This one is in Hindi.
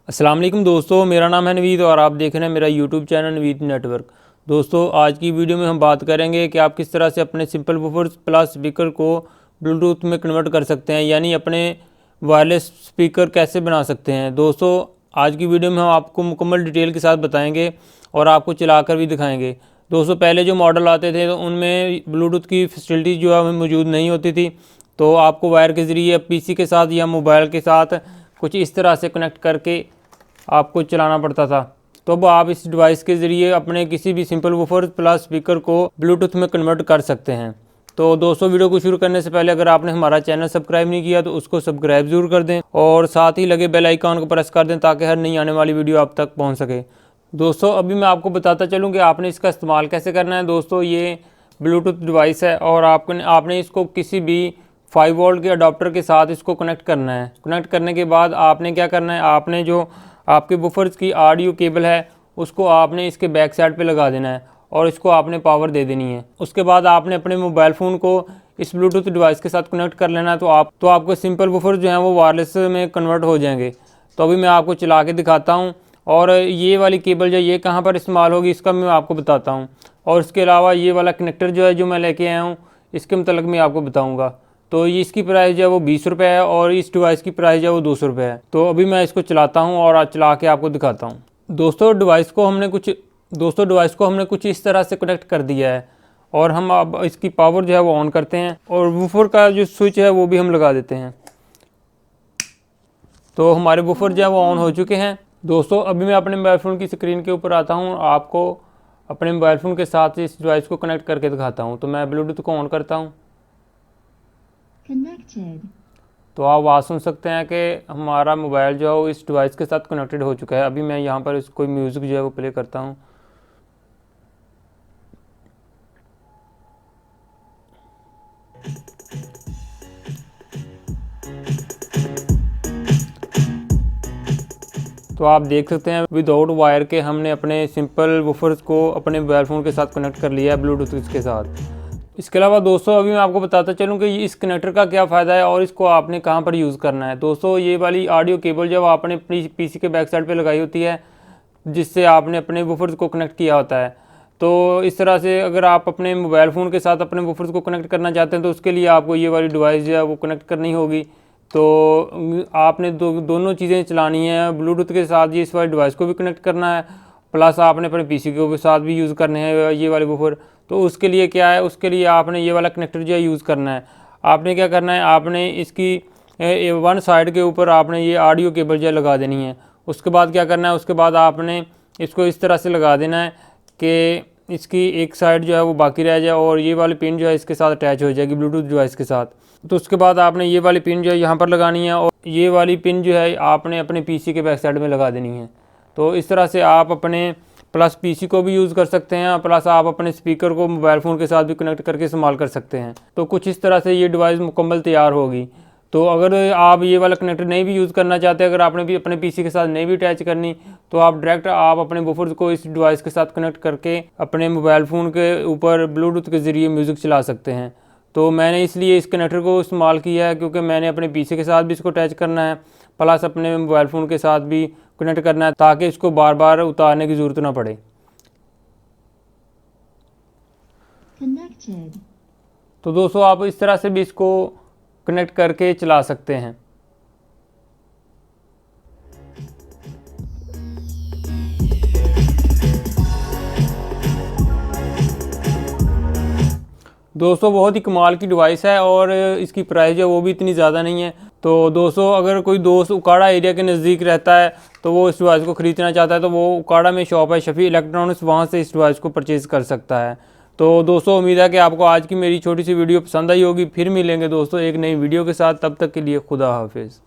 अस्सलाम वालेकुम दोस्तों, मेरा नाम है नवीद और आप देख रहे हैं मेरा यूट्यूब चैनल नवीद नेटवर्क। दोस्तों, आज की वीडियो में हम बात करेंगे कि आप किस तरह से अपने सिंपल वूफर प्लस स्पीकर को ब्लूटूथ में कन्वर्ट कर सकते हैं, यानी अपने वायरलेस स्पीकर कैसे बना सकते हैं। दोस्तों, आज की वीडियो में हम आपको मुकम्मल डिटेल के साथ बताएँगे और आपको चलाकर भी दिखाएँगे। दोस्तों, पहले जो मॉडल आते थे तो उनमें ब्लूटूथ की फैसिलिटी जो है मौजूद नहीं होती थी, तो आपको वायर के ज़रिए पीसी के साथ या मोबाइल के साथ कुछ इस तरह से कनेक्ट करके आपको चलाना पड़ता था। तो अब आप इस डिवाइस के ज़रिए अपने किसी भी सिंपल वूफर प्लस स्पीकर को ब्लूटूथ में कन्वर्ट कर सकते हैं। तो दोस्तों, वीडियो को शुरू करने से पहले अगर आपने हमारा चैनल सब्सक्राइब नहीं किया तो उसको सब्सक्राइब ज़रूर कर दें और साथ ही लगे बेल आइकन को प्रेस कर दें ताकि हर नई आने वाली वीडियो आप तक पहुँच सके। दोस्तों, अभी मैं आपको बताता चलूँ कि आपने इसका इस्तेमाल कैसे करना है। दोस्तों, ये ब्लूटूथ डिवाइस है और आपने इसको किसी भी 5 वोल्ट के अडाप्टर के साथ इसको कनेक्ट करना है। कनेक्ट करने के बाद आपने क्या करना है, आपने जो आपके वूफर्स की ऑडियो केबल है उसको आपने इसके बैक साइड पे लगा देना है और इसको आपने पावर दे देनी है। उसके बाद आपने अपने मोबाइल फ़ोन को इस ब्लूटूथ डिवाइस के साथ कनेक्ट कर लेना है, तो आपको सिंपल वूफर जो हैं वो वायरलेस में कन्वर्ट हो जाएंगे। तो अभी मैं आपको चला के दिखाता हूँ और ये वाली केबल जो ये कहाँ पर इस्तेमाल होगी इसका मैं आपको बताता हूँ। और इसके अलावा ये वाला कनेक्टर जो है जो मैं लेके आया हूँ इसके मतलब मैं आपको बताऊँगा। तो ये इसकी प्राइस जो है वो 20 रुपये है और इस डिवाइस की प्राइस जो है वो 200 रुपये है। तो अभी मैं इसको चलाता हूँ और चला के आपको दिखाता हूँ। दोस्तों, डिवाइस को हमने कुछ इस तरह से कनेक्ट कर दिया है और हम अब इसकी पावर जो है वो ऑन करते हैं और वूफर का जो स्विच है वो भी हम लगा देते हैं। तो हमारे वूफर जो है वो ऑन हो चुके हैं। दोस्तों, अभी मैं अपने मोबाइल फ़ोन की स्क्रीन के ऊपर आता हूँ, आपको अपने मोबाइल फ़ोन के साथ इस डिवाइस को कनेक्ट करके दिखाता हूँ। तो मैं ब्लूटूथ को ऑन करता हूँ तो आप आवाज़ सुन सकते हैं कि हमारा मोबाइल जो है वो इस डिवाइस के साथ कनेक्टेड हो चुका है। अभी मैं यहाँ पर कोई म्यूज़िक जो है वो प्ले करता हूँ। तो आप देख सकते हैं विदाउट वायर के हमने अपने सिंपल वूफर्स को अपने मोबाइल फ़ोन के साथ कनेक्ट कर लिया है ब्लूटूथ के साथ। इसके अलावा दोस्तों, अभी मैं आपको बताता चलूँ कि इस कनेक्टर का क्या फ़ायदा है और इसको आपने कहाँ पर यूज़ करना है। दोस्तों, ये वाली ऑडियो केबल जब आपने अपनी पीसी के बैक साइड पे लगाई होती है जिससे आपने अपने वूफर्स को कनेक्ट किया होता है, तो इस तरह से अगर आप अपने मोबाइल फ़ोन के साथ अपने वूफर्स को कनेक्ट करना चाहते हैं तो उसके लिए आपको ये वाली डिवाइस जो है वो कनेक्ट करनी होगी। तो आपने दोनों चीज़ें चलानी है, ब्लूटूथ के साथ ये इस वाली डिवाइस को भी कनेक्ट करना है, प्लस आपने अपने पीसी के साथ भी यूज़ करने हैं ये वाले वूफर। तो उसके लिए क्या है, उसके लिए आपने ये वाला कनेक्टर जो है यूज़ करना है। आपने क्या करना है, आपने इसकी वन साइड के ऊपर आपने ये ऑडियो केबल जो है लगा देनी है। उसके बाद क्या करना है, उसके बाद आपने इसको इस तरह से लगा देना है कि इसकी एक साइड जो है वो बाकी रह जाए और ये वाली पिन जो है इसके साथ अटैच हो जाएगी ब्लूटूथ डिवाइस के साथ। तो उसके बाद आपने ये वाली पिन जो है यहाँ पर लगानी है और ये वाली पिन जो है आपने अपने पीसी के बैक साइड में लगा देनी है। तो इस तरह से आप अपने प्लस पीसी को भी यूज़ कर सकते हैं, प्लस आप अपने स्पीकर को मोबाइल फ़ोन के साथ भी कनेक्ट करके इस्तेमाल कर सकते हैं। तो कुछ इस तरह से ये डिवाइस मुकम्मल तैयार होगी। तो अगर आप ये वाला कनेक्टर नहीं भी यूज़ करना चाहते, अगर आपने भी अपने पीसी के साथ नहीं भी अटैच करनी, तो आप डायरेक्ट आप अपने वूफर्स को इस डिवाइस के साथ कनेक्ट करके अपने मोबाइल फ़ोन के ऊपर ब्लूटूथ के ज़रिए म्यूज़िक चला सकते हैं। तो मैंने इसलिए इस कनेक्टर को इस्तेमाल किया है क्योंकि मैंने अपने पीसी के साथ भी इसको अटैच करना है, प्लस अपने मोबाइल फ़ोन के साथ भी कनेक्ट करना है ताकि इसको बार बार उतारने की ज़रूरत ना पड़े। तो दोस्तों, आप इस तरह से भी इसको कनेक्ट करके चला सकते हैं। दोस्तों, बहुत ही कमाल की डिवाइस है और इसकी प्राइस जो वो भी इतनी ज़्यादा नहीं है। तो दोस्तों, अगर कोई दोस्त उकाड़ा एरिया के नज़दीक रहता है तो वो इस डिवाइस को ख़रीदना चाहता है तो वो उकाड़ा में शॉप है शफ़ी इलेक्ट्रॉनिक्स, वहाँ से इस डिवाइस को परचेज़ कर सकता है। तो दोस्तों, उम्मीद है कि आपको आज की मेरी छोटी सी वीडियो पसंद आई होगी। फिर मिलेंगे दोस्तों एक नई वीडियो के साथ, तब तक के लिए खुदा हाफिज़।